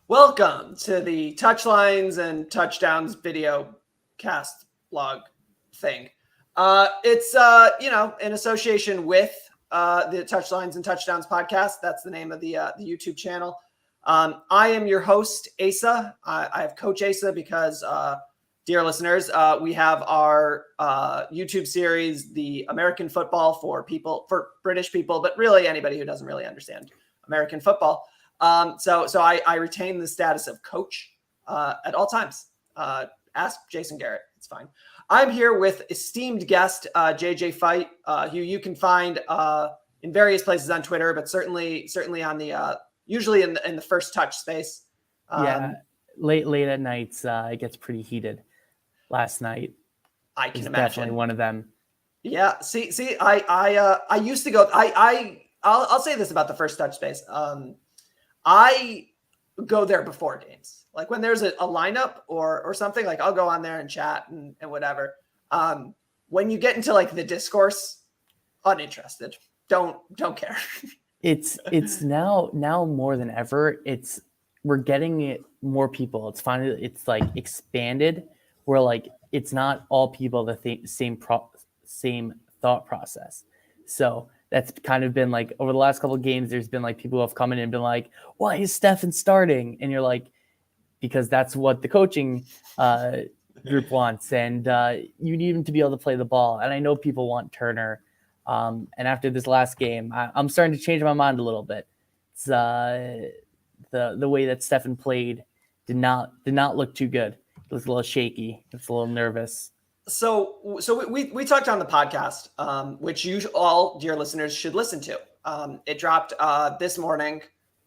Welcome to the Touchlines and Touchdowns video cast blog thing. It's in association with the Touchlines and Touchdowns podcast. That's the name of the YouTube channel. I am your host, Asa. I have Coach Asa because, dear listeners, we have our YouTube series, The American Football for British people, but really anybody who doesn't really understand American football. So I retain the status of coach at all times. Ask Jason Garrett. It's fine. I'm here with esteemed guest JJ Fight, who you can find in various places on Twitter, but certainly on the usually in the First Touch space. Late at nights it gets pretty heated. Last night, I can imagine. Definitely one of them. Yeah. See. I used to go. I'll say this about the First Touch space. I go there before games. Like when there's a lineup or something, like I'll go on there and chat and whatever. When you get into like the discourse, uninterested. Don't care. It's now more than ever. We're getting it more people. It's finally like expanded. Where like it's not all people the same thought process. So that's kind of been like over the last couple of games, there's been like people who have come in and been like, why is Stefan starting? And you're like, because that's what the coaching group wants. And you need him to be able to play the ball. And I know people want Turner. And after this last game, I'm starting to change my mind a little bit. It's the way that Stefan played did not look too good. It was a little shaky. It's a little nervous. So we talked on the podcast, which you all, dear listeners, should listen to. It dropped this morning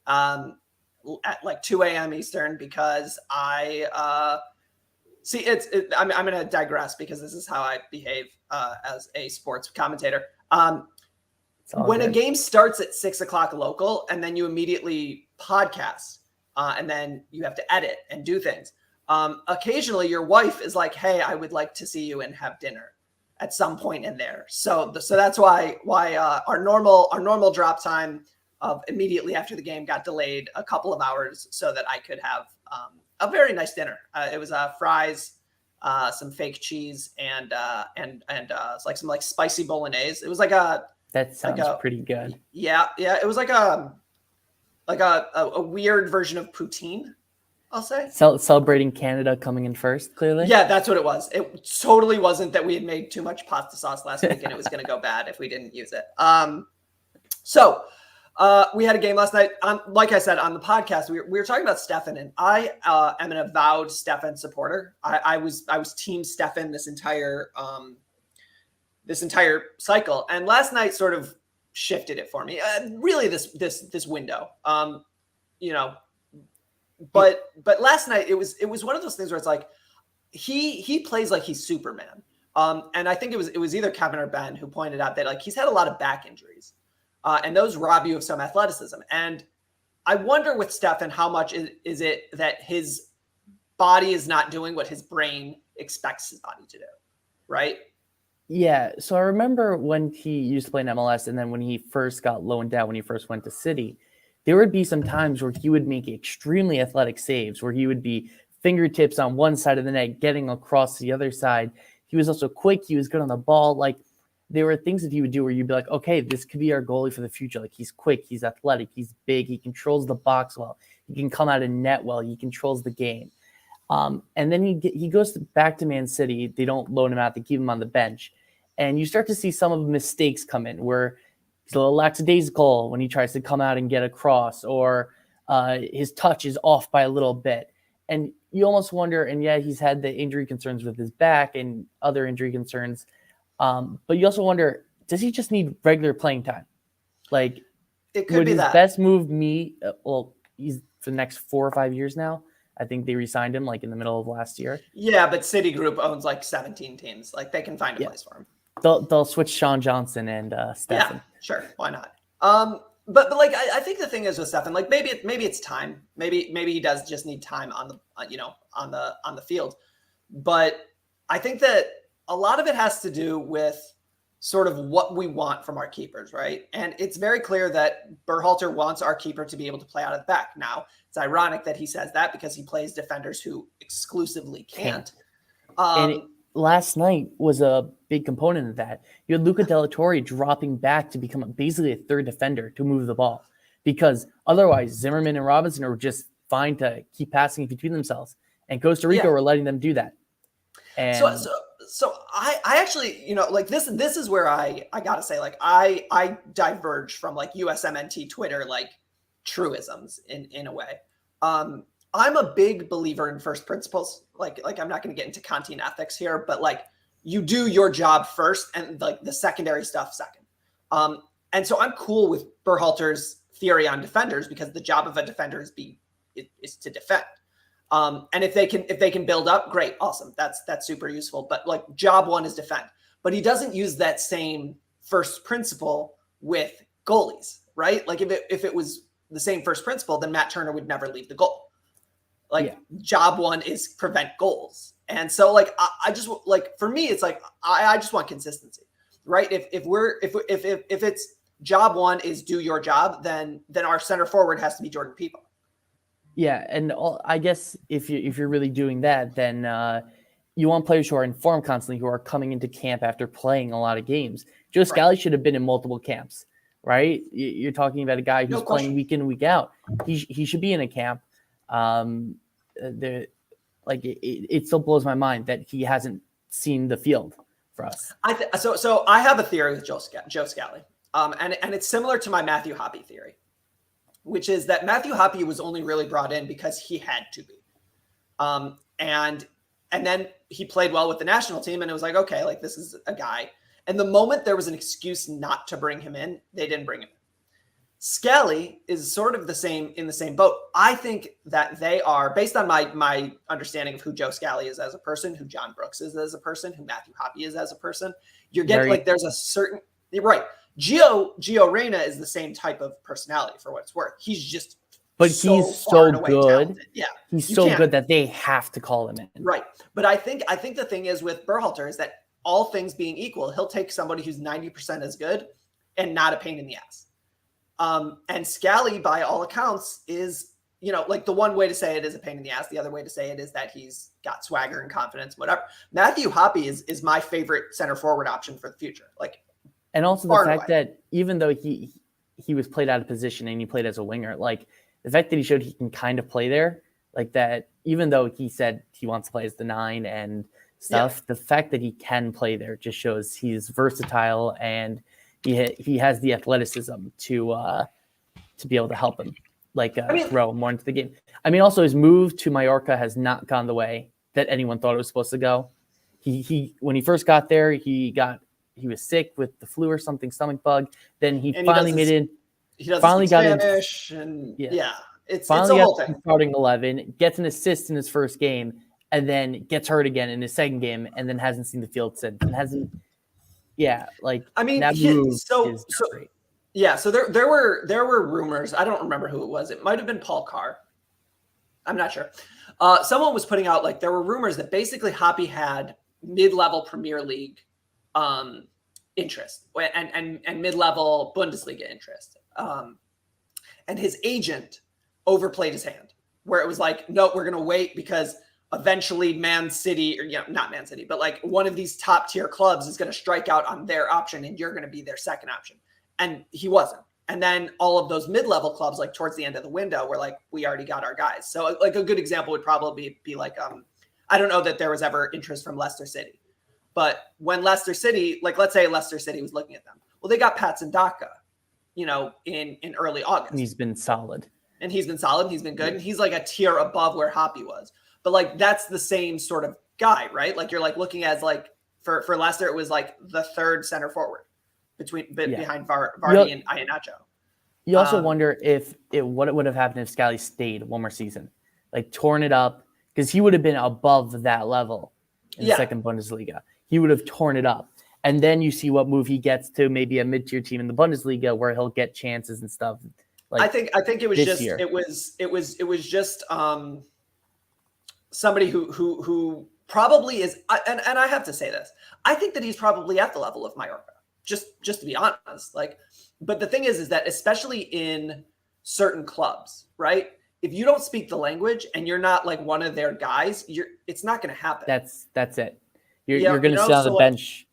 at like 2 a.m. Eastern because I'm going to digress because this is how I behave as a sports commentator. When a game starts at 6 o'clock local and then you immediately podcast and then you have to edit and do things. Occasionally your wife is like, hey, I would like to see you and have dinner at some point in there. So that's why our normal drop time of immediately after the game got delayed a couple of hours so that I could have a very nice dinner. It was fries, some fake cheese and like some like spicy bolognese. It was like that sounds pretty good. Yeah. It was like a weird version of poutine, I'll say. Celebrating Canada coming in first, clearly. Yeah, that's what it was. It totally wasn't that we had made too much pasta sauce last week and it was going to go bad if we didn't use it. So we had a game last night. Like I said, on the podcast, we were talking about Stefan, and I am an avowed Stefan supporter. I was team Stefan this entire cycle, and last night sort of shifted it for me. Really, this window, But last night it was one of those things where it's like he plays like he's Superman. And I think it was either Kevin or Ben who pointed out that like he's had a lot of back injuries, and those rob you of some athleticism. And I wonder with Stefan, how much is it that his body is not doing what his brain expects his body to do, right? Yeah. So I remember when he used to play in MLS, and then when he first got loaned out, when he first went to City. There would be some times where he would make extremely athletic saves, where he would be fingertips on one side of the net, getting across the other side. He was also quick. He was good on the ball. Like there were things that he would do where you'd be like, okay, this could be our goalie for the future. Like he's quick, he's athletic, he's big, he controls the box well, he can come out of net well, he controls the game. And then he goes back to Man City. They don't loan him out; they keep him on the bench, and you start to see some of the mistakes come in where. He's a little lackadaisical when he tries to come out and get across, or his touch is off by a little bit. And you almost wonder, and yeah, he's had the injury concerns with his back and other injury concerns. But you also wonder, does he just need regular playing time? Like, it could be his that. best move he's for the next 4 or 5 years now. I think they re-signed him like in the middle of last year. Yeah, but Citigroup owns like 17 teams. Like they can find a place for him. They'll switch Sean Johnson and Stefan. Yeah, sure. Why not? But like I think the thing is with Stefan, like maybe it's time. Maybe he does just need time on the field. But I think that a lot of it has to do with sort of what we want from our keepers, right? And it's very clear that Berhalter wants our keeper to be able to play out of the back. Now, it's ironic that he says that because he plays defenders who exclusively can't. And last night was a big component of that. You had Luca Della Torre dropping back to become basically a third defender to move the ball, because otherwise Zimmerman and Robinson are just fine to keep passing between themselves. And Costa Rica were letting them do that. And so I actually, you know, like this is where I gotta say, like, I diverge from like USMNT Twitter, like truisms in a way. I'm a big believer in first principles. Like I'm not going to get into Kantian ethics here, but like you do your job first and like the secondary stuff second. And so I'm cool with Berhalter's theory on defenders because the job of a defender is to defend. And if they can build up, great, awesome. That's super useful. But like job one is defend. But he doesn't use that same first principle with goalies, right? Like if it was the same first principle, then Matt Turner would never leave the goal. Like job one is prevent goals. And so like, I just like, for me, it's like, I just want consistency, right? If it's job one is do your job, then our center forward has to be Jordan Peepo. Yeah. And I guess if you're really doing that, then you want players who are in form constantly, who are coming into camp after playing a lot of games. Joe Scally should have been in multiple camps, right? You're talking about a guy who's playing week in, week out. He should be in a camp. It still blows my mind that he hasn't seen the field for us. So I have a theory with Joe Scally, and it's similar to my Matthew Hoppe theory, which is that Matthew Hoppe was only really brought in because he had to be, and then he played well with the national team, and it was like, okay, like this is a guy. And the moment there was an excuse not to bring him in, they didn't bring him in. Scally is sort of in the same boat. I think that they are, based on my understanding of who Joe Scally is as a person, who John Brooks is as a person, who Matthew Hoppe is as a person. You're getting there's a certain right. Gio Reyna is the same type of personality for what it's worth. He's just he's so good. Talented. Yeah, he's so good that they have to call him in. Right, but I think the thing is with Berhalter is that all things being equal, he'll take somebody who's 90% as good and not a pain in the ass. And Scally, by all accounts, is, you know, like the one way to say it is a pain in the ass. The other way to say it is that he's got swagger and confidence, whatever. Matthew Hoppe is my favorite center forward option for the future. Like, and also the fact that even though he was played out of position and he played as a winger, like the fact that he showed he can kind of play there, like that, even though he said he wants to play as the 9 and stuff, the fact that he can play there just shows he's versatile and he has the athleticism to be able to help him, throw more into the game. I mean, also his move to Mallorca has not gone the way that anyone thought it was supposed to go. He when he first got there, he was sick with the flu or something, stomach bug. Then he finally made it. He finally got Spanish it's finally a whole thing. Starting 11, gets an assist in his first game, and then gets hurt again in his second game, and then hasn't seen the field since. And hasn't. Yeah, like I mean, that move is great. Yeah, so there were rumors. I don't remember who it was. It might have been Paul Carr. I'm not sure. Someone was putting out like there were rumors that basically Hoppe had mid-level Premier League interest and mid-level Bundesliga interest. And his agent overplayed his hand, where it was like, no, we're gonna wait because eventually Man City, or not Man City, but like one of these top tier clubs is going to strike out on their option and you're going to be their second option. And he wasn't. And then all of those mid-level clubs, like towards the end of the window, were like, we already got our guys. So like a good example would probably be like, I don't know that there was ever interest from Leicester City, but when Leicester City, like let's say Leicester City was looking at them, well, they got Patson Daka, in early August. And he's been solid. He's been good. And he's like a tier above where Hoppe was. But like that's the same sort of guy, right? Like you're like looking as like for Leicester, it was like the third center forward behind Vardy and Iheanacho. You also wonder what it would have happened if Scally stayed one more season, like torn it up, because he would have been above that level in the second Bundesliga. He would have torn it up, and then you see what move he gets to maybe a mid-tier team in the Bundesliga where he'll get chances and stuff. Like I think it was just year. it was just somebody who probably is, and I have to say this, I think that he's probably at the level of Mallorca. just to be honest. Like, but the thing is that especially in certain clubs, right? If you don't speak the language and you're not like one of their guys, it's not going to happen. That's it. You're going to sit on the bench.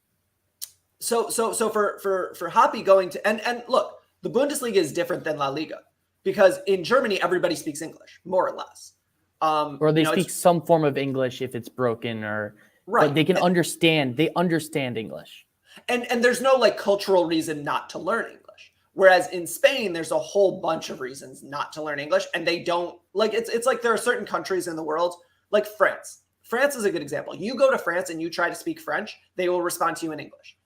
So for Hoppy going to and look, the Bundesliga is different than La Liga because in Germany everybody speaks English more or less. Or they speak some form of English if it's broken, or right. But they can understand. They understand English, and there's no like cultural reason not to learn English. Whereas in Spain, there's a whole bunch of reasons not to learn English, and they don't like. It's like there are certain countries in the world, like France. France is a good example. You go to France and you try to speak French, they will respond to you in English.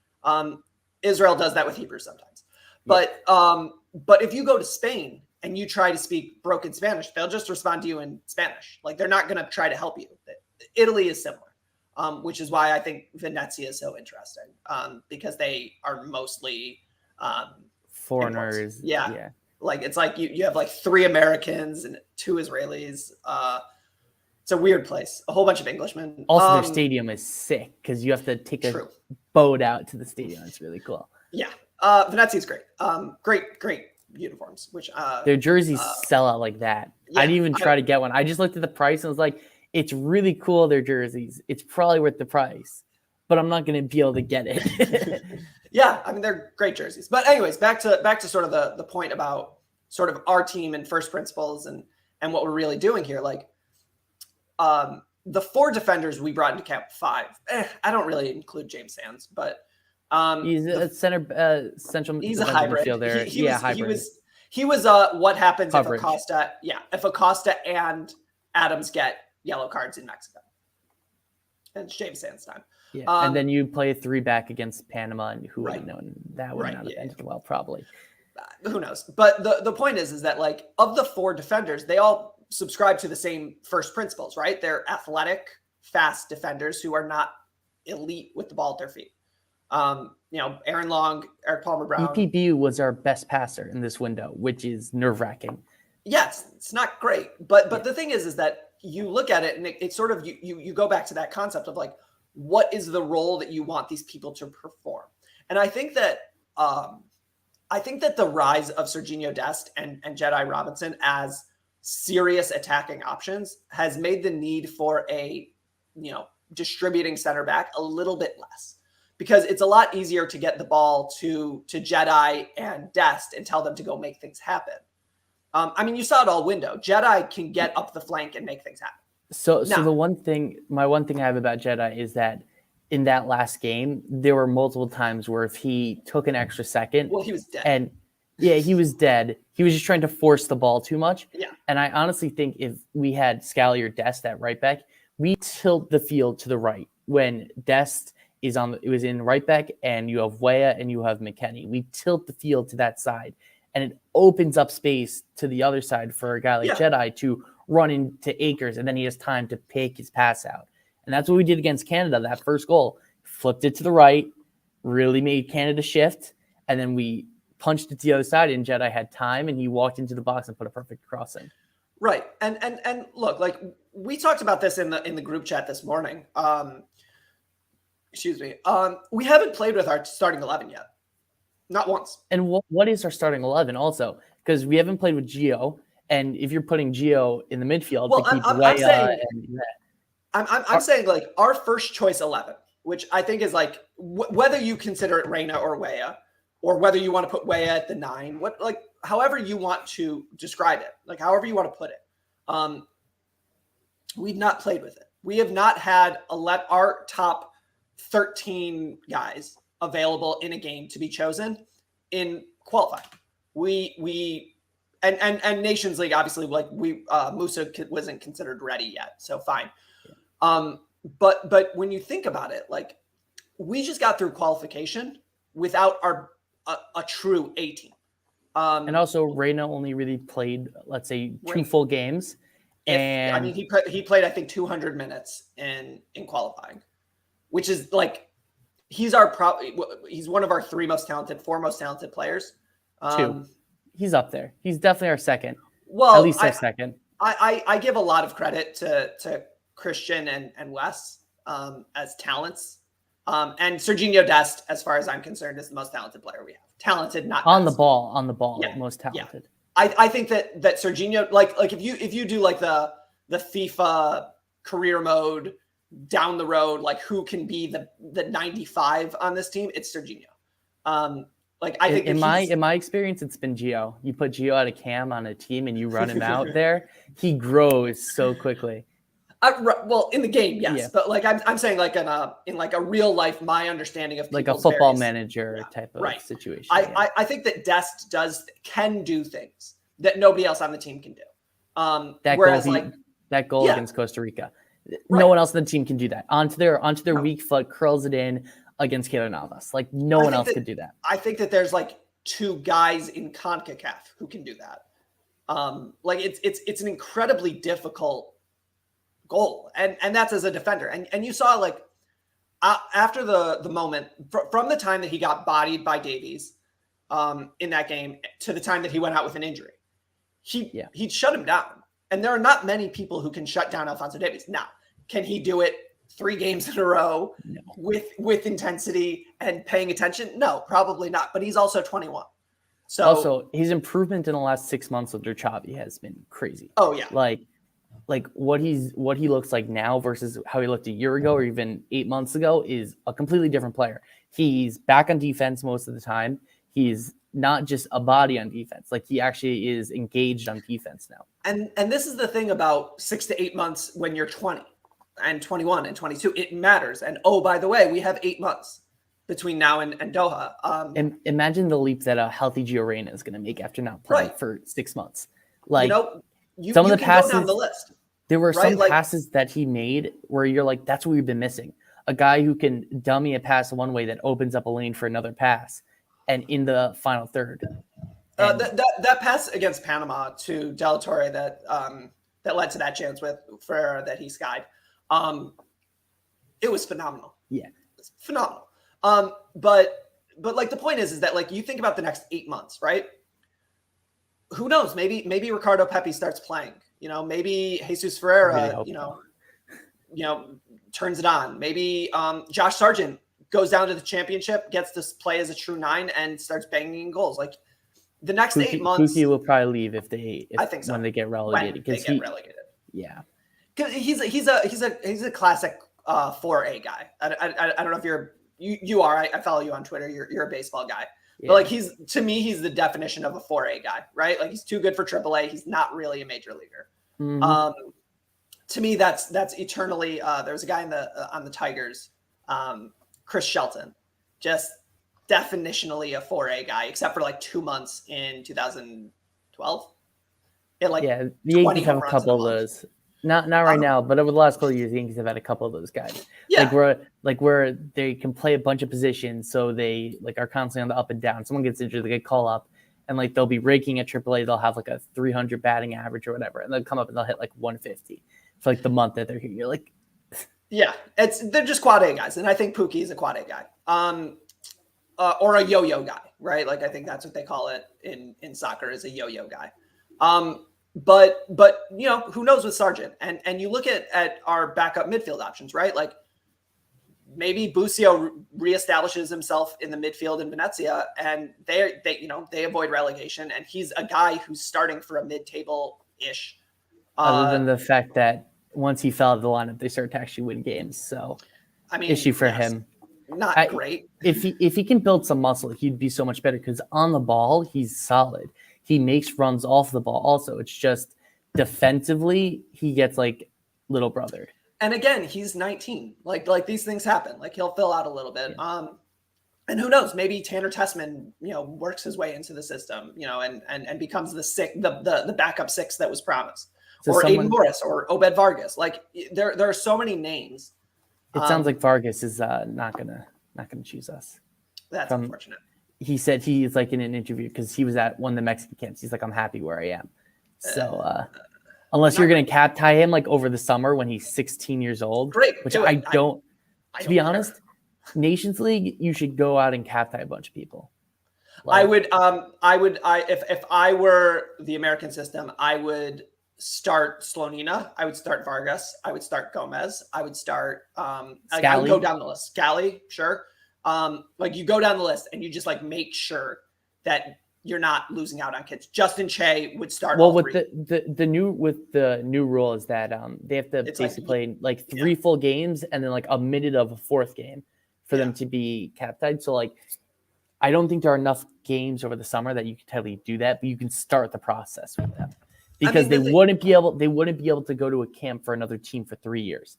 Israel does that with Hebrew sometimes, but if you go to Spain and you try to speak broken Spanish, they'll just respond to you in Spanish. Like they're not going to try to help you. Italy is similar, which is why I think Venezia is so interesting, because they are mostly foreigners. Yeah. Like it's like you have like 3 Americans and 2 Israelis. It's a weird place. A whole bunch of Englishmen. Also, their stadium is sick because you have to take a boat out to the stadium. It's really cool. Yeah. Venezia is great. Great uniforms, which their jerseys sell out like that. Yeah, I didn't even try to get one. I just looked at the price and was like, it's really cool, their jerseys. It's probably worth the price, but I'm not going to be able to get it. Yeah, I mean, they're great jerseys. But anyways, back to sort of the point about sort of our team and first principles and what we're really doing here. Like the 4 defenders we brought into camp, 5. I don't really include James Sands, but he's a central. He's a hybrid. Hybrid. He was what happens coverage. If Acosta and Adams get yellow cards in Mexico. And it's James Sands time. Yeah, and then you play a 3-back against Panama, and who would have known that would not have ended well, probably. Who knows? But the point is that like of the 4 defenders, they all subscribe to the same first principles, right? They're athletic, fast defenders who are not elite with the ball at their feet. Aaron Long, Eric Palmer-Brown. EPB was our best passer in this window, which is nerve-wracking. Yes, it's not great, but the thing is that you look at it and it's sort of you go back to that concept of like, what is the role that you want these people to perform? And I think that the rise of Serginho Dest and Jedi Robinson as serious attacking options has made the need for a distributing center back a little bit less, because it's a lot easier to get the ball to Jedi and Dest and tell them to go make things happen. I mean, you saw it all window. Jedi can get up the flank and make things happen. So my one thing I have about Jedi is that in that last game, there were multiple times where if he took an extra second, well, he was dead. And he was dead. He was just trying to force the ball too much. Yeah. And I honestly think if we had Scally or Dest at right back, we tilt the field to the right when Dest it was in right back, and you have Weah and you have McKennie. We tilt the field to that side, and it opens up space to the other side for a guy like Jedi to run into Akers, and then he has time to pick his pass out. And that's what we did against Canada. That first goal, flipped it to the right, really made Canada shift, and then we punched it to the other side, and Jedi had time, and he walked into the box and put a perfect cross in. Right. And look, like we talked about this in the group chat this morning. We haven't played with our starting 11 yet. Not once. And what is our starting 11 also? Because we haven't played with Gio, and if you're putting Gio in the midfield to keep I'm saying like our first choice 11, which I think is like whether you consider it Reina or Weah, or whether you want to put Weah at the 9, however you want to describe it, like however you want to put it. We've not played with it. We have not had our top 13 guys available in a game to be chosen in qualifying. And Nations League, obviously, like Musa wasn't considered ready yet, so fine. But when you think about it, like we just got through qualification without a true A team. And also Reina only really played, let's say, 2 full games. He played, I think, 200 minutes in qualifying, which is like, he's one of our 4 most talented players. 2. He's up there. He's definitely our second. Well, at least our second. I give a lot of credit to Christian and Wes as talents. And Serginho Dest, as far as I'm concerned, is the most talented player we have. Talented, not on best. the ball, Yeah. most talented. Yeah. I think that Serginho, like if you do like the FIFA career mode down the road, like who can be the 95 on this team, it's Serginho. Like I think in my experience, it's been Gio. You put Gio at a cam on a team and you run him out there, he grows so quickly. Well, in the game, yes, Yeah. but like I'm saying, like in like a real life, my understanding of like a football manager type of situation. I think that Dest can do things that nobody else on the team can do. That goal against Costa Rica, no one else on the team can do that. Onto their weak foot, curls it in against Keylor Navas. Like no one else could do that. I think that there's like two guys in CONCACAF who can do that. Like it's an incredibly difficult goal, and that's as a defender. And you saw like after the moment from the time that he got bodied by Davies in that game to the time that he went out with an injury, he shut him down. And there are not many people who can shut down Alphonso Davies. Now, can he do it 3 games in a row with intensity and paying attention? No, probably not. But he's also 21. So also his improvement in the last 6 months under Xavi has been crazy. Oh yeah. Like what he looks like now versus how he looked a year ago or even 8 months ago is a completely different player. He's back on defense most of the time. He's not just a body on defense. Like he actually is engaged on defense now. And this is the thing about 6 to 8 months when you're 20 and 21 and 22. It matters. And oh, by the way, we have 8 months between now and Doha. And imagine the leap that a healthy Gio Reyna is going to make after not playing for 6 months. Like some of the passes, go down the list. There were some passes that he made where you're like, that's what we've been missing. A guy who can dummy a pass one way that opens up a lane for another pass. And in the final third, that pass against Panama to De La Torre that led to that chance with Ferreira that he skied, it was phenomenal. Yeah, it's phenomenal. But like the point is that like you think about the next 8 months, right? Who knows? Maybe Ricardo Pepi starts playing. Maybe Jesus Ferreira, turns it on. Maybe Josh Sargent goes down to the championship, gets to play as a true 9, and starts banging in goals. Like the next 8 months, Pookie will probably leave if I think so. When they get relegated. Yeah, because he's a classic 4A guy. I don't know if you are. I follow you on Twitter. You're a baseball guy. Yeah. But like to me, he's the definition of a 4A guy, right? Like he's too good for AAA. He's not really a major leaguer. Mm-hmm. To me, that's eternally. There's a guy on the Tigers. Chris Shelton, just definitionally a 4A guy, except for like 2 months in 2012. The Yankees have a couple of those. Not right now, but over the last couple of years, the Yankees have had a couple of those guys. Yeah. Where they can play a bunch of positions, so they are constantly on the up and down. Someone gets injured, they get called up, and they'll be raking at AAA. They'll have a 300 batting average or whatever, and they'll come up and they'll hit 150 for the month that they're here. You're like. Yeah, they're just quad A guys, and I think Pookie is a quad A guy, or a yo-yo guy, right? Like I think that's what they call it in soccer, is a yo-yo guy. But who knows with Sargent? And you look at our backup midfield options, right? Like maybe Busio reestablishes himself in the midfield in Venezia, and they avoid relegation, and he's a guy who's starting for a mid-table ish. Other than the fact that. Once he fell out of the lineup, they started to actually win games. So, issue for him. Not great. If he can build some muscle, he'd be so much better because on the ball, he's solid. He makes runs off the ball. Also, it's just defensively, he gets little brother. And again, he's 19. Like these things happen. Like he'll fill out a little bit. Yeah. And who knows? Maybe Tanner Tessman, works his way into the system, and becomes the backup 6 that was promised. So Aiden Morris or Obed Vargas. Like there are so many names. It sounds like Vargas is not gonna choose us. That's unfortunate. He said he's in an interview because he was at one of the Mexican camps. He's like, I'm happy where I am. So unless you're gonna cap tie him over the summer when he's 16 years old, great. Which I don't. To be honest, Nations League, you should go out and cap tie a bunch of people. I would. If I were the American system, I would start Slonina. I would start Vargas. I would start Gomez. I would start I would Scally. go down the list. Scally, sure. Like you go down the list and you just like make sure that you're not losing out on kids. Justin Che would start. Well, all with three. the new rule is that they have to It's basically play like 3 yeah. full games and then like a minute of a fourth game for Yeah. them to be captained. So like, I don't think there are enough games over the summer that you can totally do that, but you can start the process with them because they wouldn't be able to go to a camp for another team for 3 years.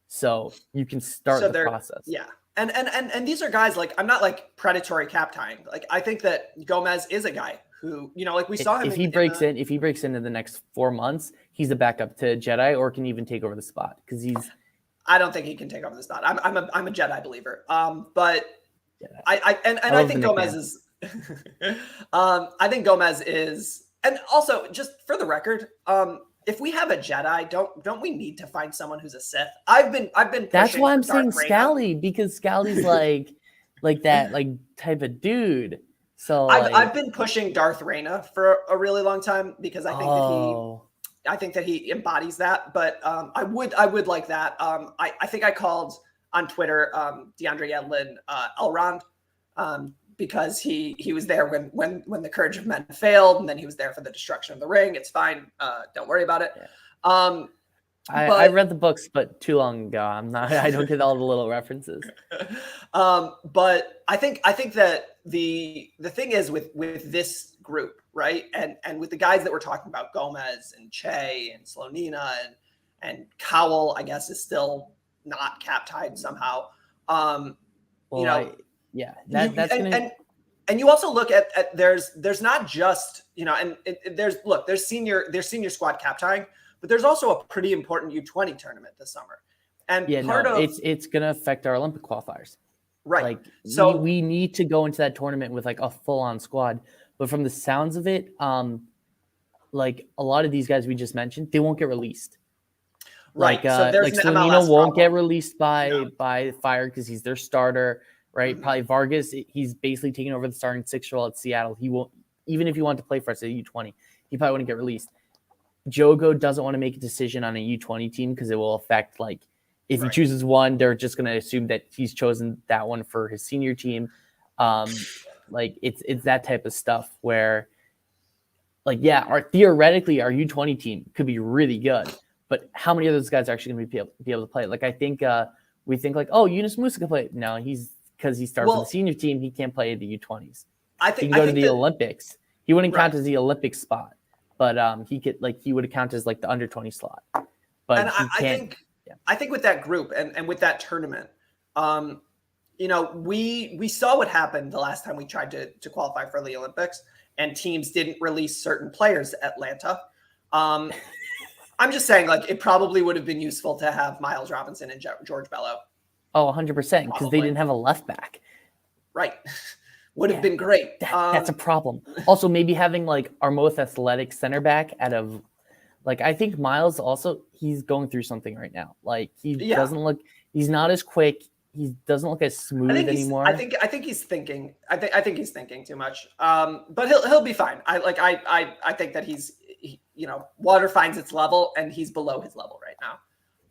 So you can start the process. Yeah. And these are guys like, I'm not like predatory cap tying. Like I think that Gomez is a guy who, you know, like we saw him. If he breaks into the next 4 months, he's a backup to Jedi or can even take over the spot because I don't think he can take over the spot. I'm a Jedi believer. But Jedi. I think Gomez is I think Gomez is, and also just for the record, if we have a Jedi, don't we need to find someone who's a Sith? I've been That's why I'm saying Darth Vader. Scally, because Scally's like that like type of dude. So I've been pushing Darth Reina for a really long time because I think that he embodies that. But I would like that. I think I called on Twitter DeAndre Yedlin Elrond because he was there when the Courage of Men failed, and then he was there for the destruction of the ring. It's fine. Don't worry about it. Yeah. I read the books, but too long ago. I don't get all the little references. But I think that the thing is with this group, right? And with the guys that we're talking about, Gomez and Che and Slonina and Cowell, I guess is still not cap tied somehow. And you also look at there's not just, you know, and there's senior squad cap tying, but there's also a pretty important U20 tournament this summer. And it's going to affect our Olympic qualifiers. Right. Like, so we need to go into that tournament with like a full on squad, but from the sounds of it, like a lot of these guys we just mentioned, they won't get released. Right. Like Slonina won't get released by Fire because he's their starter, right? Mm-hmm. Probably Vargas, he's basically taking over the starting 6-year-old at Seattle. He won't, even if he wanted to play for us at U20, he probably wouldn't get released. Jogo doesn't want to make a decision on a U20 team because it will affect, like, if he chooses one, they're just going to assume that he's chosen that one for his senior team. Like it's that type of stuff where, like, theoretically our U20 team could be really good, but how many of those guys are actually going to be able to play? Like, I think we think like, oh, Yunus Musa can play. No, because he started with the senior team, he can't play the U20s. I think he can go to the Olympics. He wouldn't count as the Olympic spot, but he would count as like the under 20 slot. But and I think with that group and with that tournament, you know, we saw what happened the last time we tried to qualify for the Olympics and teams didn't release certain players at Atlanta. I'm just saying, like, it probably would have been useful to have Miles Robinson and George Bello. Oh, 100%, because they didn't have a left back. Right. Would have been great. That's a problem. Also, maybe having like our most athletic center back out of, like, I think Miles also, he's going through something right now. Like, doesn't look, he's not as quick. He doesn't look as smooth anymore. I think he's thinking. I think he's thinking too much. But he'll be fine. I think that he's water finds its level and he's below his level right now.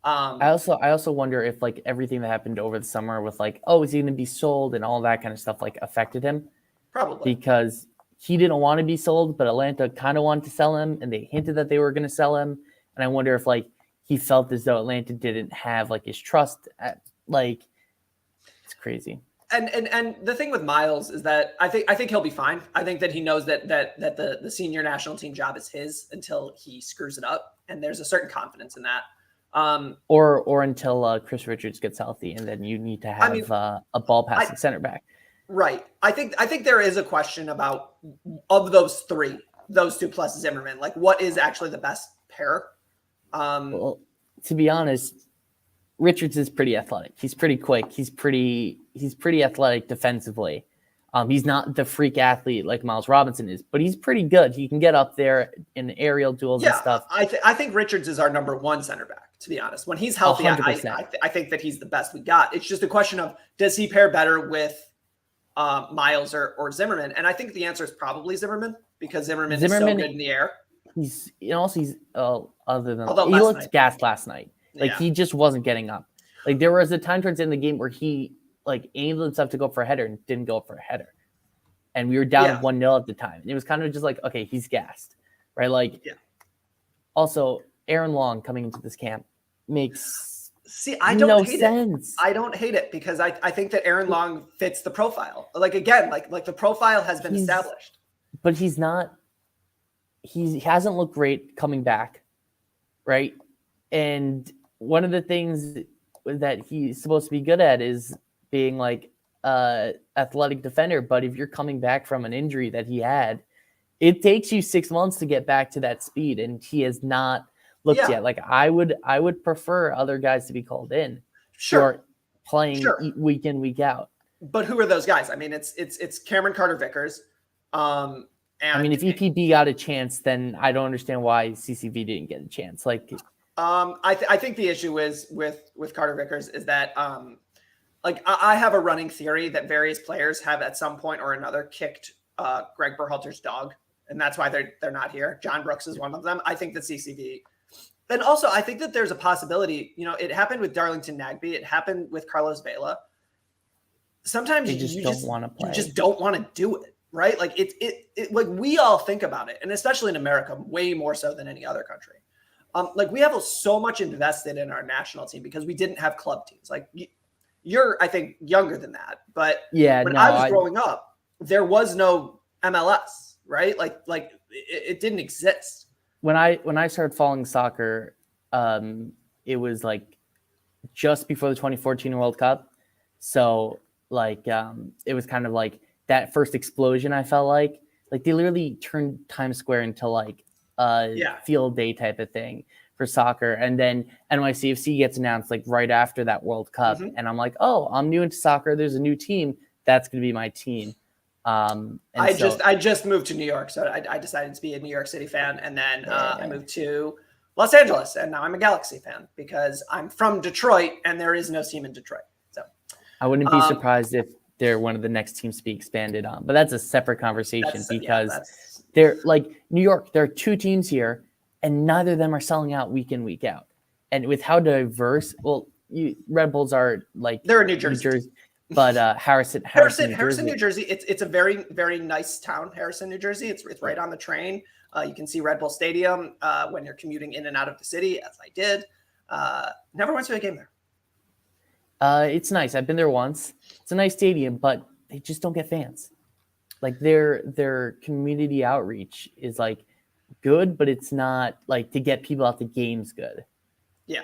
I also wonder if like everything that happened over the summer with like, oh, is he going to be sold and all that kind of stuff like affected him? Probably because he didn't want to be sold, but Atlanta kind of wanted to sell him, and they hinted that they were going to sell him. And I wonder if like he felt as though Atlanta didn't have like his trust. It's crazy. And the thing with Miles is that I think he'll be fine. I think that he knows that the senior national team job is his until he screws it up, and there's a certain confidence in that. Or until Chris Richards gets healthy, and then you need to have a ball passing center back. Right. I think there is a question about, of those two plus Zimmerman, like what is actually the best pair? Well, to be honest, Richards is pretty athletic. He's pretty quick. He's pretty athletic defensively. He's not the freak athlete like Miles Robinson is, but he's pretty good. He can get up there in aerial duels and stuff. I think Richards is our number one center back, to be honest. When he's healthy, I think that he's the best we got. It's just a question of, does he pair better with Miles or Zimmerman? And I think the answer is probably Zimmerman, because Zimmerman is so good in the air. he's other than Although he last looked night, gassed last night. Like yeah, he just wasn't getting up. Like there was a time towards the end of the game where he like aimed himself to go for a header and didn't go for a header. And we were down yeah, 1-0 at the time. And it was kind of just like, okay, he's gassed. Right? Like yeah. also Aaron Long coming into this camp makes See, I don't no hate sense. it. I don't hate it because I think that Aaron Long fits the profile. Like again, like the profile has been established. But he's not. He hasn't looked great coming back, right? And one of the things that he's supposed to be good at is being like athletic defender. But if you're coming back from an injury that he had, it takes you 6 months to get back to that speed, and he has not looked yet. Like I would prefer other guys to be called in, who are playing week in, week out. But who are those guys? I mean, it's Cameron Carter-Vickers. I mean, if EPB got a chance, then I don't understand why CCV didn't get a chance. Like, I think the issue is with Carter-Vickers is that like I have a running theory that various players have at some point or another kicked Greg Berhalter's dog, and that's why they're not here. John Brooks is one of them. I think that CCV, and also I think that there's a possibility. You know, it happened with Darlington Nagbe. It happened with Carlos Vela. Sometimes you just don't want to play. You just don't want to do it. Right? Like it like we all think about it, and especially in America, way more so than any other country. Like we have so much invested in our national team because we didn't have club teams. Like you're, I think, younger than that, but when I was growing up, there was no MLS, right? Like it didn't exist. When I started following soccer, it was like just before the 2014 World Cup, so like it was kind of like that first explosion. I felt like they literally turned Times Square into like a field day type of thing for soccer. And then NYCFC gets announced like right after that World Cup. Mm-hmm. And I'm like, oh, I'm new into soccer. There's a new team. That's going to be my team. I just moved to New York. So I decided to be a New York City fan. And then I moved to Los Angeles. And now I'm a Galaxy fan because I'm from Detroit and there is no team in Detroit. So I wouldn't be surprised if they're one of the next teams to be expanded on, but that's a separate conversation because they're like New York. There are two teams here, and neither of them are selling out week in, week out. And with how diverse, Red Bulls are like they're in New Jersey, but Harrison, New Jersey. It's a very, very nice town, Harrison, New Jersey. It's right on the train. You can see Red Bull Stadium when you're commuting in and out of the city, as I did. Never went to a game there. It's nice. I've been there once. It's a nice stadium, but they just don't get fans. Like their community outreach is like good, but it's not like to get people out to games good. Yeah.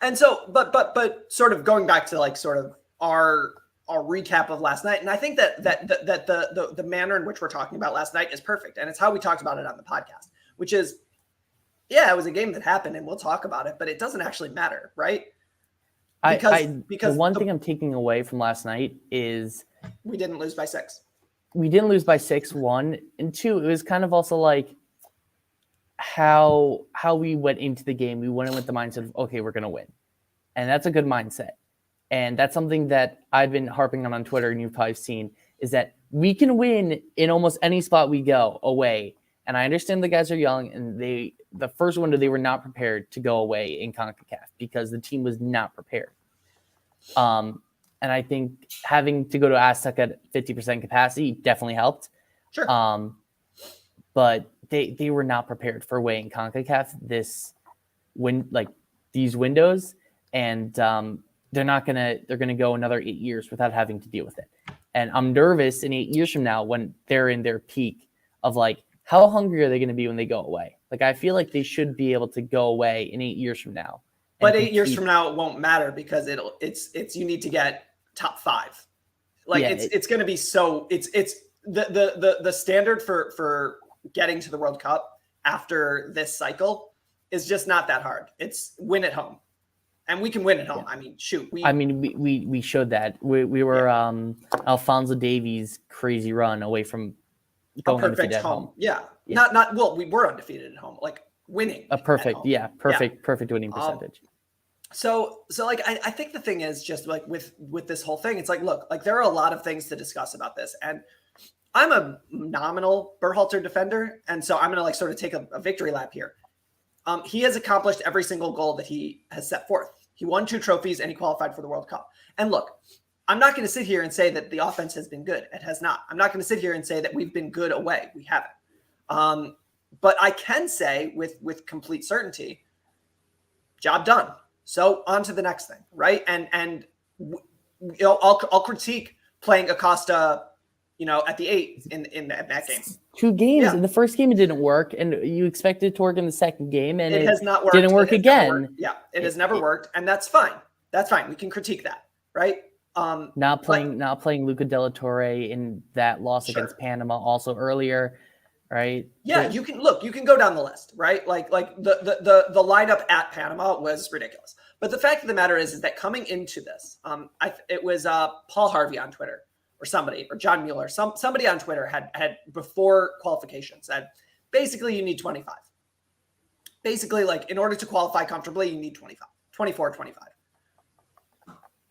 And so, but sort of going back to like sort of our recap of last night, and I think that the manner in which we're talking about last night is perfect, and it's how we talked about it on the podcast, which is, it was a game that happened, and we'll talk about it, but it doesn't actually matter, right? Because the one thing I'm taking away from last night is we didn't lose by 6. We didn't lose by 6, 1, and 2. It was kind of also like how we went into the game. We went in with the mindset of, okay, we're going to win. And that's a good mindset. And that's something that I've been harping on Twitter, and you've probably seen, is that we can win in almost any spot we go away. And I understand the guys are young, and the first window, they were not prepared to go away in CONCACAF because the team was not prepared. And I think having to go to Aztec at 50% capacity definitely helped. Sure. But they were not prepared for away in CONCACAF these windows, and they're gonna go another 8 years without having to deal with it. And I'm nervous in 8 years from now when they're in their peak of like, how hungry are they going to be when they go away? Like, I feel like they should be able to go away in 8 years from now. But 8 years from now, it won't matter because it's you need to get top 5. Like it's going to be so it's the standard for getting to the World Cup after this cycle is just not that hard. It's win at home, and we can win at home. Yeah. I mean, shoot. We showed that we were Alphonso Davies' crazy run away from going undefeated at home. Yeah. Not well, we were undefeated at home, like winning. A perfect winning percentage. So like I think the thing is just like with this whole thing, it's like, look, like there are a lot of things to discuss about this. And I'm a nominal Berhalter defender, and so I'm going to like sort of take a victory lap here. He has accomplished every single goal that he has set forth. He won 2 trophies and he qualified for the World Cup. And look, I'm not going to sit here and say that the offense has been good. It has not. I'm not going to sit here and say that we've been good away. We haven't. But I can say with complete certainty, job done. So on to the next thing, right? And I'll critique playing Acosta, at the 8 in that game. 2 games. Yeah. In the first game, it didn't work, and you expected it to work in the second game, and it has not worked. Didn't work again. It has never worked, and that's fine. That's fine. We can critique that, right? Not playing Luca de la Torre in that loss against Panama also earlier, right? Yeah, you can go down the list, right? Like the lineup at Panama was ridiculous. But the fact of the matter is that coming into this, it was Paul Harvey on Twitter or somebody, or John Mueller, somebody on Twitter had before qualification said, basically you need 25. Basically, like in order to qualify comfortably, you need 25, 24, 25.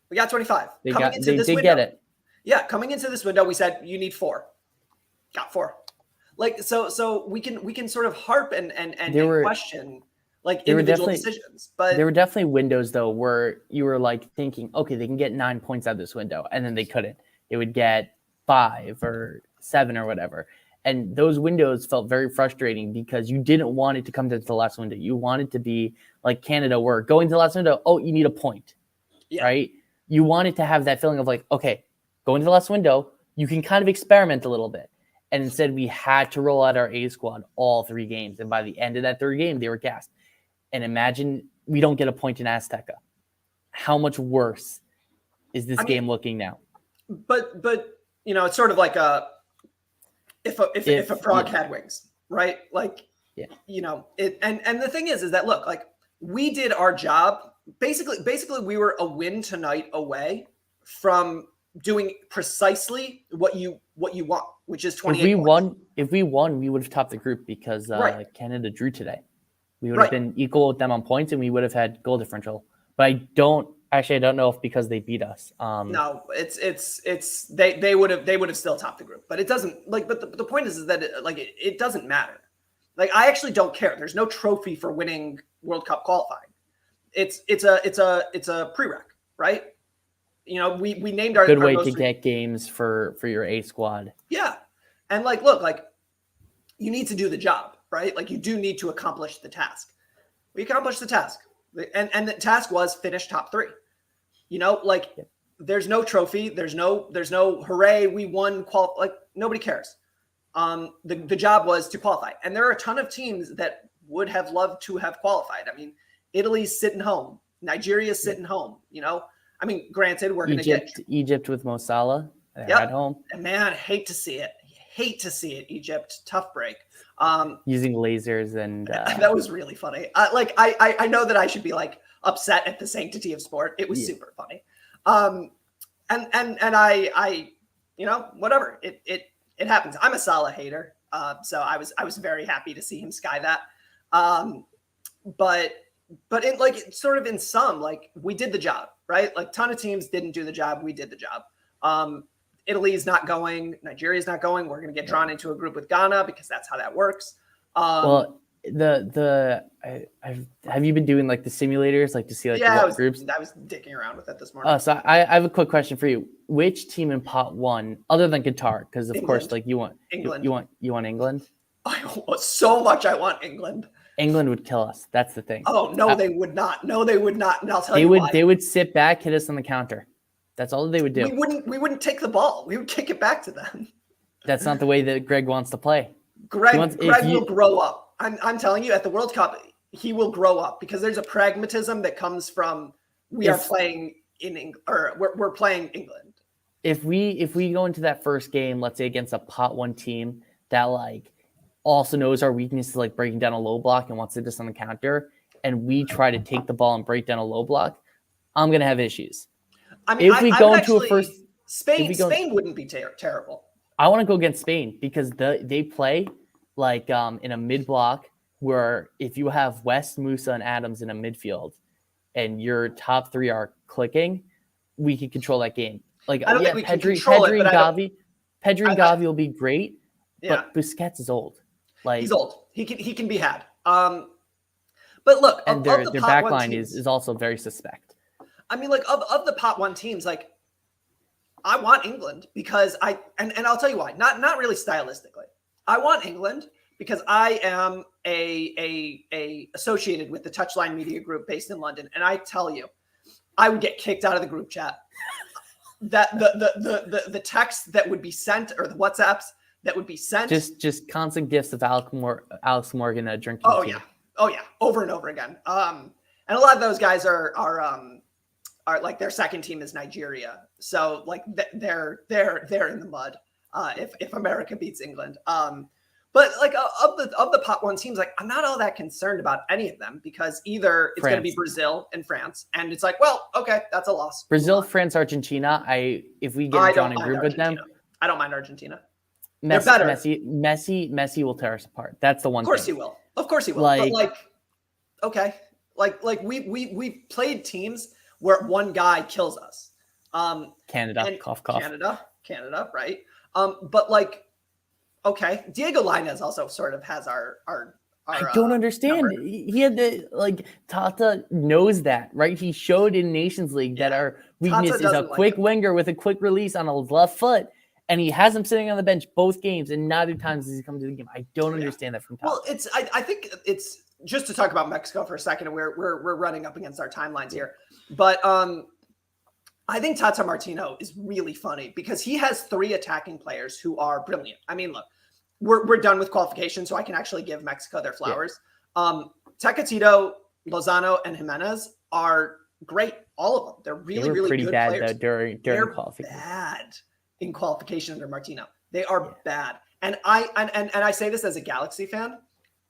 We got 25. They get it. Yeah, coming into this window, we said you need 4. Got 4. Like so we can sort of harp and question like individual decisions. But there were definitely windows though where you were like thinking, okay, they can get 9 points out of this window, and then they couldn't. They would get 5 or 7 or whatever. And those windows felt very frustrating because you didn't want it to come to the last window. You wanted to be like Canada, where going to the last window, oh, you need a point, right? You wanted to have that feeling of like, okay, go into the last window, you can kind of experiment a little bit. And instead, we had to roll out our A squad all 3 games. And by the end of that 3rd game, they were gassed. And imagine we don't get a point in Azteca. How much worse is this game looking now? But it's sort of like if a frog had wings, right? Like, it. And the thing is that look, like we did our job. Basically, we were a win tonight away from doing precisely what you want, which is 28 points. If we won, we would have topped the group because Canada drew today. We would have been equal with them on points, and we would have had goal differential. But I don't know if because they beat us. No, it's they would have still topped the group, but it doesn't like. But the point is that it doesn't matter. Like I actually don't care. There's no trophy for winning World Cup qualifying. It's a prereq, right? We named our good way to get games for your A squad. Yeah, and look, you need to do the job, right? Like you do need to accomplish the task. We accomplished the task, and the task was finish top 3. There's no trophy, there's no hooray, we won. Nobody cares. The job was to qualify, and there are a ton of teams that would have loved to have qualified. I mean, Italy's sitting home, Nigeria's sitting home. I mean, granted, we're going to get Egypt with Mo Salah at home. And man, hate to see it. Egypt, tough break. Using lasers and that was really funny. I know that I should be like upset at the sanctity of sport. It was super funny. And I whatever. It happens. I'm a Salah hater. So I was very happy to see him sky that. But in sort of in sum, we did the job, right? Like ton of teams didn't do the job. We did the job. Italy's not going. Nigeria's not going. We're going to get drawn into a group with Ghana because that's how that works. Well, have you been doing the simulators to see groups? I was dicking around with it this morning. So I have a quick question for you. Which team in pot 1, other than Qatar, because of England. Course you want England. You want England? So much I want England. England would kill us. That's the thing. Oh no, they would not. No, they would not. And I'll tell you why. They would sit back, hit us on the counter. That's all they would do. We wouldn't take the ball. We would kick it back to them. That's not the way that Greg wants to play. Greg will grow up. I'm telling you, at the World Cup, he will grow up because there's a pragmatism that comes from are playing in England, or we're playing England. If we go into that first game, let's say against a pot 1 team that also knows our weaknesses, breaking down a low block and wants to hit us on the counter, and we try to take the ball and break down a low block, I'm gonna have issues. I mean, if we go into a first Spain wouldn't be terrible. I want to go against Spain because they play in a mid block where if you have West, Musa, and Adams in a midfield, and your top 3 are clicking, we can control that game. I don't think we can control it, but Gavi. Pedri and Gavi will be great, Yeah. but Busquets is old. Like he's old. He can be had. But look, and their back line is also very suspect. I mean, like of the pot one teams, like I want England because and I'll tell you why. Not really stylistically. I want England because I am a associated with the Touchline Media Group based in London, and I tell you, I would get kicked out of the group chat. That the text that would be sent or the WhatsApps that would be sent, just constant gifts of Alex Morgan drinking. Oh yeah, over and over again. And a lot of those guys are like their second team is Nigeria, so like they're in the mud if America beats England. But like of the pot one teams, like I'm not all that concerned about any of them because either it's going to be Brazil and France, and it's like, well, okay, that's a loss. Brazil, France, Argentina. If we get drawn in group with them, I don't mind Argentina. They're better. Messi will tear us apart. That's the one. Of course he will. Of course he will. But like, okay, like we played teams where one guy kills us. Canada, cough, cough. Canada, right? But like, okay, Diego Lainez also sort of has our I don't understand. Number. He had the Tata knows that, right? He showed in Nations League that our weakness is a quick winger with a quick release on a left foot. And he has him sitting on the bench both games, and neither times does he come to the game. I don't understand that from Tata. Well, I think it's just to talk about Mexico for a second, and we're running up against our timelines here. But I think Tata Martino is really funny because he has 3 attacking players who are brilliant. I mean, look, we're done with qualification, so I can actually give Mexico their flowers. Yeah. Tecatito, Lozano, and Jimenez are great. All of them. They're really pretty good bad players. Though, during qualification. Bad in qualification under Martino. They are bad. And I say this as a Galaxy fan,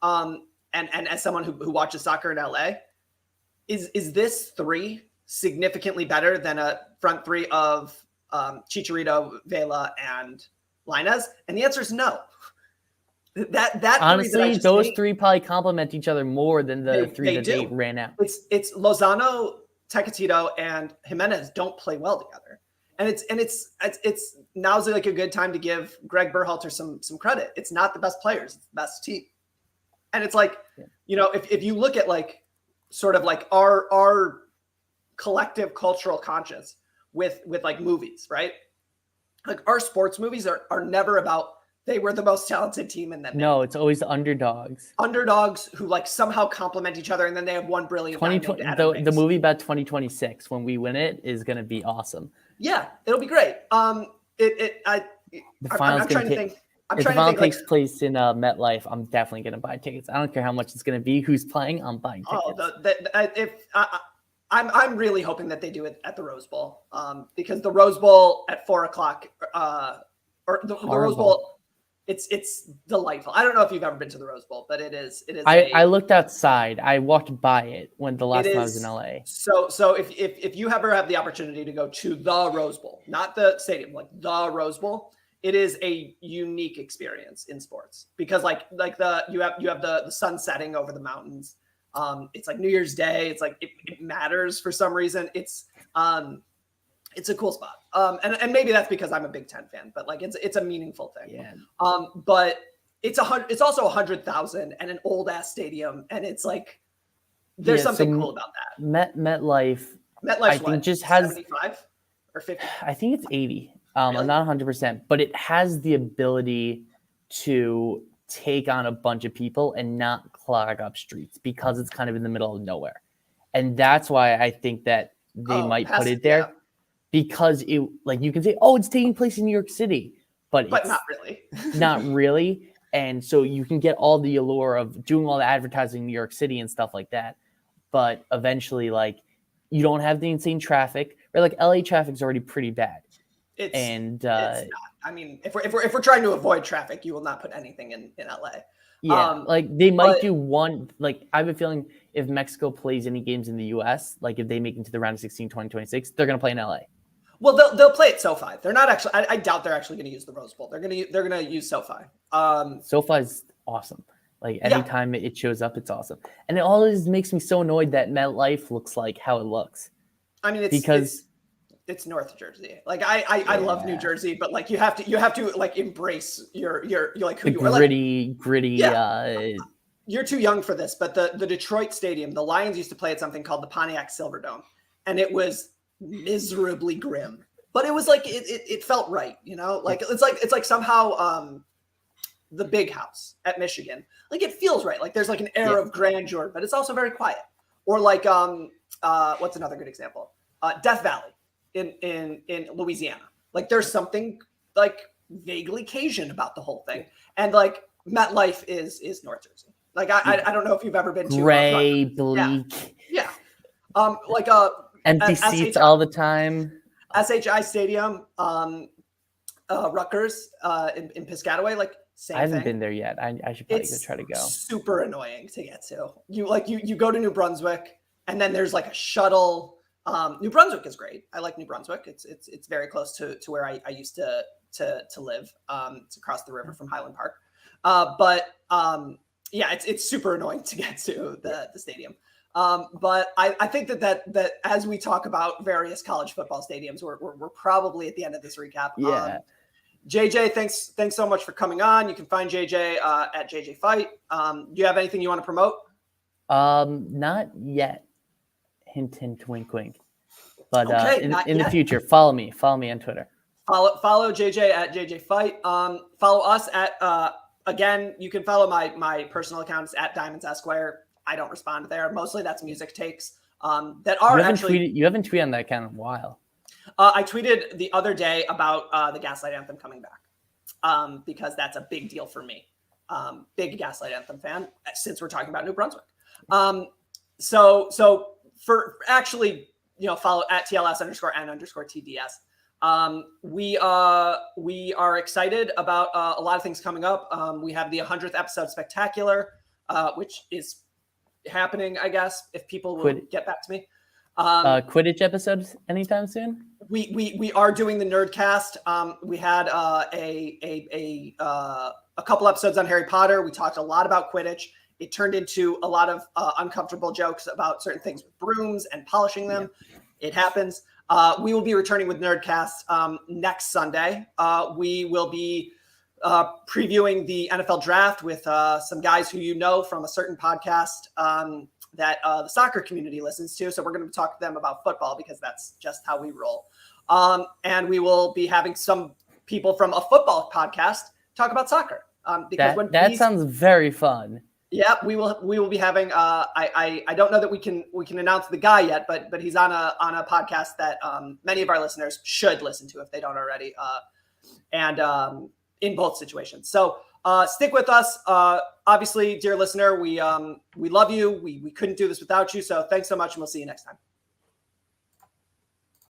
and as someone who watches soccer in LA, is this 3 significantly better than a front 3 of Chicharito, Vela, and Lainez? And the answer is no. That honestly, those 3 probably complement each other more than the 3 that they ran out. It's Lozano, Tecatito, and Jimenez don't play well together. And it's now's like a good time to give Greg Berhalter some credit. It's not the best players, it's the best team. And it's like, if you look at like sort of like our collective cultural conscience with like movies, right? Like our sports movies are never about they were the most talented team in that. No, it's always the underdogs. Underdogs who like somehow complement each other, and then they have one brilliant. The movie about 2026 when we win it is going to be awesome. Yeah, it'll be great. The finals if the final takes place in MetLife, I'm definitely going to buy tickets. I don't care how much it's going to be, who's playing. I'm buying tickets. I'm really hoping that they do it at the Rose Bowl, because the Rose Bowl at 4:00 or the Rose Bowl. It's delightful. I don't know if you've ever been to the Rose Bowl, but it is. I looked outside. I walked by it when the last time I was in LA. So if you ever have the opportunity to go to the Rose Bowl, not the stadium, like the Rose Bowl, it is a unique experience in sports because you have the sun setting over the mountains. It's like New Year's Day. It's like it matters for some reason. It's a cool spot. And maybe that's because I'm a Big Ten fan, but like it's a meaningful thing. Yeah. But it's also 100,000 and an old ass stadium, and it's like there's something cool about that. MetLife I think just has 75 or 50. I think it's 80. Really? I'm not 100%, but it has the ability to take on a bunch of people and not clog up streets because it's kind of in the middle of nowhere. And that's why I think that they might put it there. Yeah. Because it, like you can say, it's taking place in New York City, but not really. Not really. And so you can get all the allure of doing all the advertising in New York City and stuff like that. But eventually, like, you don't have the insane traffic, right? Like LA traffic is already pretty bad. It's not. I mean, if we're trying to avoid traffic, you will not put anything in LA. Yeah, like they might do one. Like I have a feeling if Mexico plays any games in the U.S., like if they make it to the round of 16, 2026, they're going to play in LA. Well, they'll play at SoFi. They're not actually. I doubt they're actually going to use the Rose Bowl. They're gonna use SoFi. SoFi's awesome. Like anytime it shows up, it's awesome. And it always makes me so annoyed that MetLife looks like how it looks. I mean, it's North Jersey. Like I love New Jersey, but like you have to like embrace your like who The you are. gritty. Yeah. You're too young for this, but the Detroit Stadium, the Lions used to play at something called the Pontiac Silverdome, and it was miserably grim. But it was like it felt right, you know? Like it's like somehow the Big House at Michigan. Like it feels right. Like there's like an air of grandeur, but it's also very quiet. Or like what's another good example? Death Valley in Louisiana. Like there's something like vaguely Cajun about the whole thing. And like MetLife is North Jersey. Like I don't know if you've ever been to gray, bleak. Yeah. Like empty seats all the time. SHI Stadium, Rutgers, in Piscataway, like same I haven't thing. been there yet. I should probably go try to go. Super annoying to get to. You go to New Brunswick, and then there's like a shuttle. New Brunswick is great. I like New Brunswick. It's very close to where I used to live. It's across the river from Highland Park. But it's super annoying to get to the stadium. But I think that as we talk about various college football stadiums, we're probably at the end of this recap. Yeah. JJ, thanks so much for coming on. You can find JJ at JJ Fight. Do you have anything you want to promote? Not yet. Hint, hint, wink, wink. But in the future, follow me on Twitter. Follow JJ at JJ Fight. Follow us at again. You can follow my personal accounts at Diamonds Esquire. I don't respond there. Mostly that's music takes that are you haven't tweeted on that account in a while. I tweeted the other day about the Gaslight Anthem coming back because that's a big deal for me. Big Gaslight Anthem fan since we're talking about New Brunswick. So for actually, follow at TLS_N_TDS. We are excited about a lot of things coming up. We have the 100th episode spectacular, which is happening, I guess, if people will get back to me. Quidditch episodes anytime soon? We are doing the Nerdcast. We had a couple episodes on Harry Potter. We talked a lot about Quidditch. It turned into a lot of uncomfortable jokes about certain things with brooms and polishing them. Yeah. It happens. We will be returning with Nerdcast next Sunday. We will be previewing the NFL draft with some guys who from a certain podcast that the soccer community listens to. So we're going to talk to them about football because that's just how we roll. And we will be having some people from a football podcast talk about soccer. Because that sounds very fun. Yeah, we will be having. I don't know that we can announce the guy yet, but he's on a podcast that many of our listeners should listen to if they don't already. And in both situations, so stick with us. Obviously, dear listener, we love you. We couldn't do this without you. So thanks so much, and we'll see you next time.